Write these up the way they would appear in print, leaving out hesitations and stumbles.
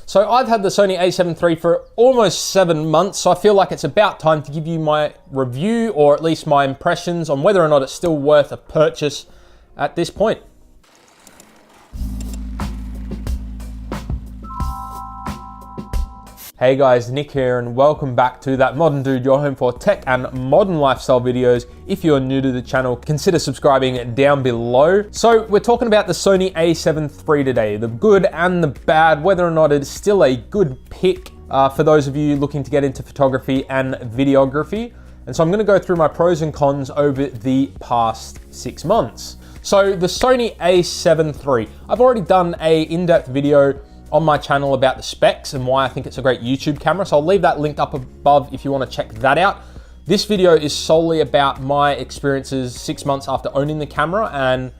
So I've had the Sony A7 III for almost 7 months, so I feel like it's about time to give you my review, or at least my impressions on whether or not it's still worth a purchase at this point. Hey guys, Nick here and welcome back to That Modern Dude, your home for tech and modern lifestyle videos. If you're new to the channel, consider subscribing down below. So we're talking about the Sony A7 III today, the good and the bad, whether or not it's still a good pick for those of you looking to get into photography and videography. And so I'm gonna go through my pros and cons over the past 6 months. So the Sony A7 III, I've already done a in-depth video on my channel about the specs and why I think it's a great YouTube camera. So I'll leave that linked up above if you want to check that out. This video is solely about my experiences 6 months after owning the camera and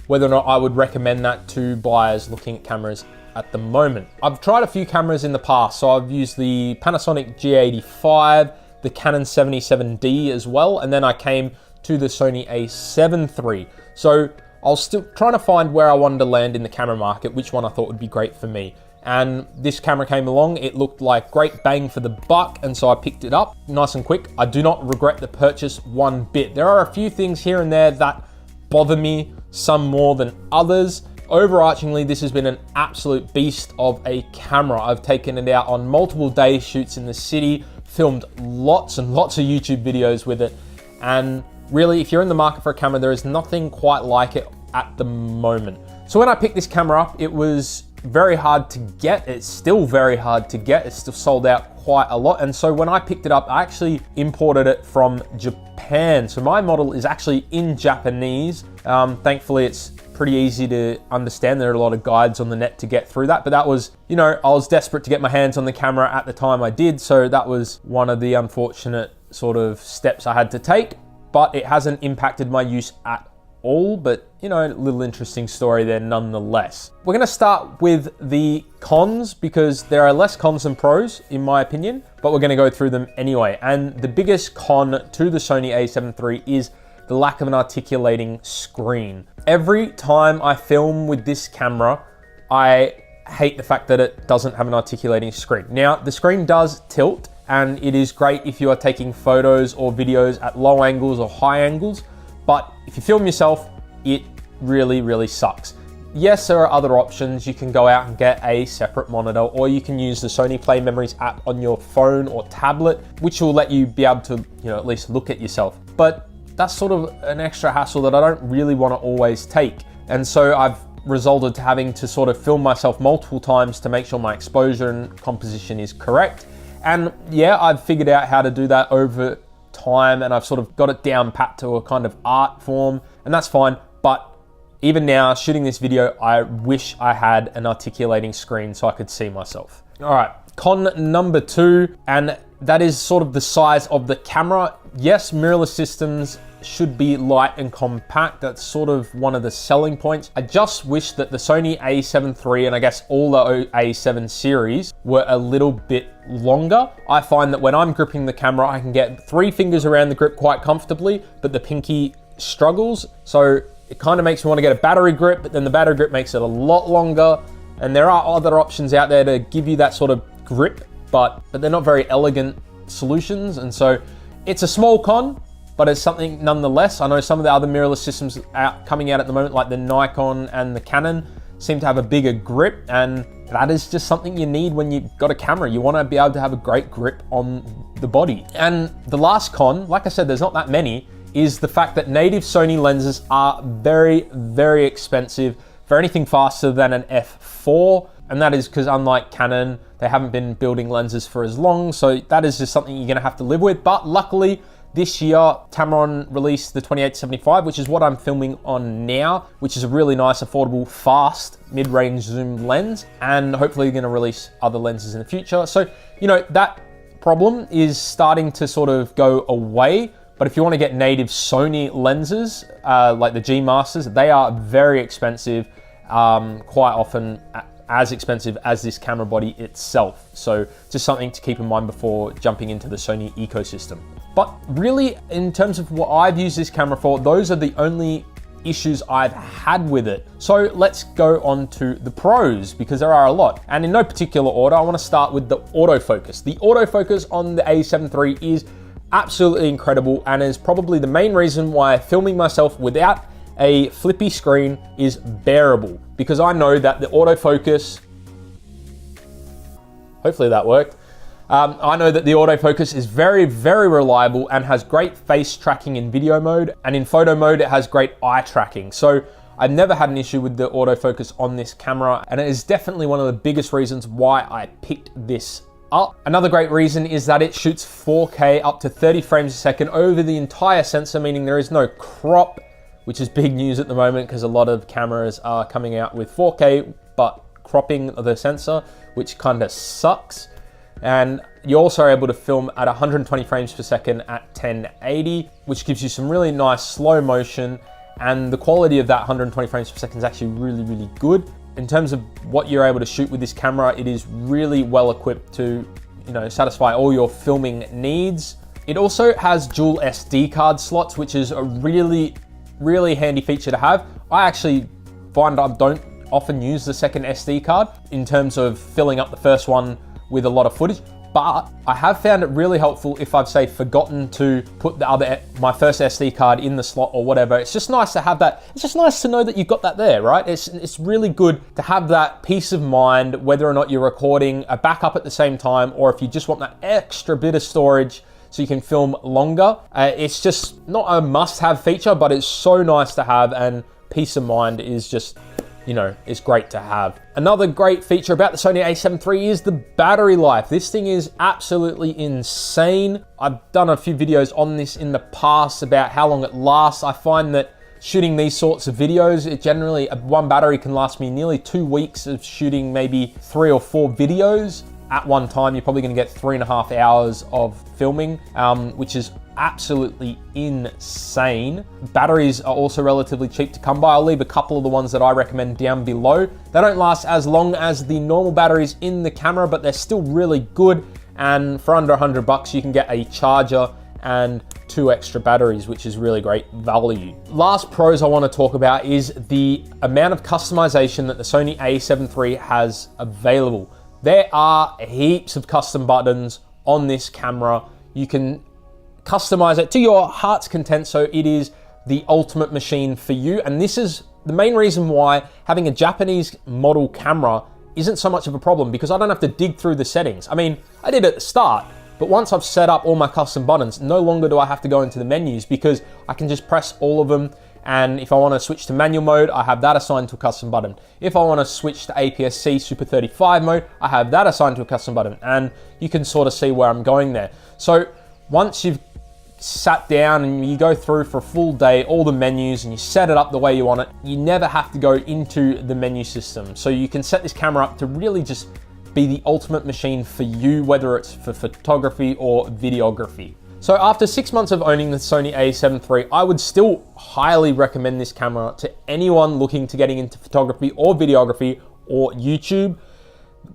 whether or not I would recommend that to buyers looking at cameras at the moment. I've tried a few cameras in the past. So I've used the Panasonic G85, the Canon 77D as well. And then I came to the Sony A7 III. So I was still trying to find where I wanted to land in the camera market, which one I thought would be great for me. And this camera came along, it looked like great bang for the buck, and so I picked it up nice and quick. I do not regret the purchase one bit. There are a few things here and there that bother me, some more than others. Overarchingly, this has been an absolute beast of a camera. I've taken it out on multiple day shoots in the city, filmed lots and lots of YouTube videos with it, and really, if you're in the market for a camera, there is nothing quite like it at the moment. So when I picked this camera up, it was very hard to get. It's still very hard to get. It's still sold out quite a lot. And so when I picked it up, I actually imported it from Japan. So my model is actually in Japanese. Thankfully, it's pretty easy to understand. There are a lot of guides on the net to get through that. But that was, you know, I was desperate to get my hands on the camera at the time I did. So that was one of the unfortunate sort of steps I had to take. But it hasn't impacted my use at all, but you know, a little interesting story there nonetheless. We're gonna start with the cons because there are less cons than pros in my opinion, but we're gonna go through them anyway. And the biggest con to the Sony A7 III is the lack of an articulating screen. Every time I film with this camera, I hate the fact that it doesn't have an articulating screen. Now, the screen does tilt, and it is great if you are taking photos or videos at low angles or high angles, but if you film yourself, it really, really sucks. Yes, there are other options. You can go out and get a separate monitor, or you can use the Sony Play Memories app on your phone or tablet, which will let you be able to, you know, at least look at yourself. But that's sort of an extra hassle that I don't really want to always take. And so I've resulted to having to sort of film myself multiple times to make sure my exposure and composition is correct. And yeah, I've figured out how to do that over time, and I've sort of got it down pat to a kind of art form, and that's fine. But even now, shooting this video, I wish I had an articulating screen so I could see myself. All right, con number 2, and that is sort of the size of the camera. Yes, mirrorless systems should be light and compact. That's sort of one of the selling points. I just wish that the Sony A7 III and I guess all the A7 series were a little bit longer. I find that when I'm gripping the camera, I can get 3 fingers around the grip quite comfortably, but the pinky struggles. So it kind of makes me want to get a battery grip, but then the battery grip makes it a lot longer. And there are other options out there to give you that sort of grip, but they're not very elegant solutions. And so it's a small con, but it's something nonetheless. I know some of the other mirrorless systems coming out at the moment, like the Nikon and the Canon, seem to have a bigger grip, and that is just something you need when you've got a camera. You want to be able to have a great grip on the body. And the last con, like I said, there's not that many, is the fact that native Sony lenses are very, very expensive for anything faster than an f4. And that is because unlike Canon, they haven't been building lenses for as long. So that is just something you're gonna have to live with. But luckily, this year, Tamron released the 28-75, which is what I'm filming on now, which is a really nice, affordable, fast, mid-range zoom lens. And hopefully you're gonna release other lenses in the future. So, you know, that problem is starting to sort of go away. But if you want to get native Sony lenses, like the G Masters, they are very expensive, quite often as expensive as this camera body itself. So just something to keep in mind before jumping into the Sony ecosystem. But really, in terms of what I've used this camera for, those are the only issues I've had with it. So let's go on to the pros, because there are a lot. And in no particular order, I want to start with the autofocus. The autofocus on the A7 III is absolutely incredible and is probably the main reason why filming myself without a flippy screen is bearable, because I know that the autofocus, hopefully that worked. I know that the autofocus is very, very reliable and has great face tracking in video mode, and in photo mode it has great eye tracking. So I've never had an issue with the autofocus on this camera, and it is definitely one of the biggest reasons why I picked this up. Another great reason is that it shoots 4K up to 30 frames a second over the entire sensor, meaning there is no crop, which is big news at the moment because a lot of cameras are coming out with 4K but cropping the sensor, which kind of sucks. And you're also able to film at 120 frames per second at 1080, which gives you some really nice slow motion, and the quality of that 120 frames per second is actually really, really good. In terms of what you're able to shoot with this camera, it is really well equipped to, satisfy all your filming needs. It also has dual SD card slots, which is a really, really handy feature to have. I actually find I don't often use the second SD card in terms of filling up the first one with a lot of footage, but I have found it really helpful if I've, say, forgotten to put my first SD card in the slot or whatever. It's just nice to have that. It's just nice to know that you've got that there, right? It's really good to have that peace of mind, whether or not you're recording a backup at the same time, or if you just want that extra bit of storage so you can film longer. It's just not a must-have feature, but it's so nice to have, and peace of mind is just, it's great to have. Another great feature about the Sony A7 III is the battery life. This thing is absolutely insane. I've done a few videos on this in the past about how long it lasts. I find that shooting these sorts of videos, one battery can last me nearly 2 weeks of shooting maybe 3 or 4 videos. At one time, you're probably gonna get 3.5 hours of filming, which is absolutely insane. Batteries are also relatively cheap to come by. I'll leave a couple of the ones that I recommend down below. They don't last as long as the normal batteries in the camera, but they're still really good. And for under $100, you can get a charger and 2 extra batteries, which is really great value. Last pros I want to talk about is the amount of customization that the Sony A7 III has available. There are heaps of custom buttons on this camera. You can customize it to your heart's content, so it is the ultimate machine for you. And this is the main reason why having a Japanese model camera isn't so much of a problem, because I don't have to dig through the settings. I mean, I did at the start, but once I've set up all my custom buttons, no longer do I have to go into the menus, because I can just press all of them. And if I want to switch to manual mode, I have that assigned to a custom button. If I want to switch to APS-C Super 35 mode, I have that assigned to a custom button. And you can sort of see where I'm going there. So once you've sat down and you go through for a full day, all the menus, and you set it up the way you want it, you never have to go into the menu system. So you can set this camera up to really just be the ultimate machine for you, whether it's for photography or videography. So after 6 months of owning the Sony A7 III, I would still highly recommend this camera to anyone looking to getting into photography or videography or YouTube.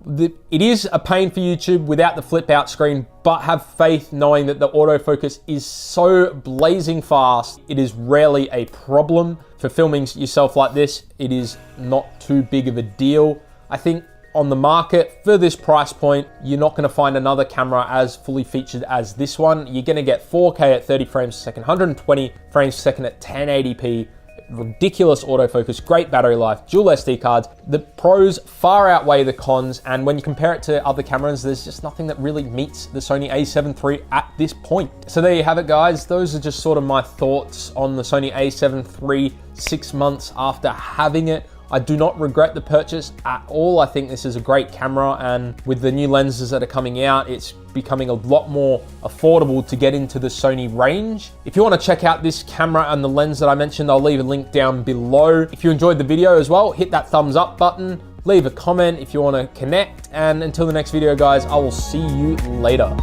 It is a pain for YouTube without the flip out screen, but have faith knowing that the autofocus is so blazing fast, it is rarely a problem. For filming yourself like this, it is not too big of a deal. I think on the market for this price point, you're not going to find another camera as fully featured as this one. You're going to get 4K at 30 frames per second, 120 frames per second at 1080p, ridiculous autofocus, great battery life, dual SD cards. The pros far outweigh the cons, and when you compare it to other cameras, there's just nothing that really meets the Sony A7 III at this point. So there you have it, guys. Those are just sort of my thoughts on the Sony A7 III 6 months after having it. I do not regret the purchase at all. I think this is a great camera, and with the new lenses that are coming out, it's becoming a lot more affordable to get into the Sony range. If you want to check out this camera and the lens that I mentioned, I'll leave a link down below. If you enjoyed the video as well, hit that thumbs up button, leave a comment if you want to connect, and until the next video, guys, I will see you later.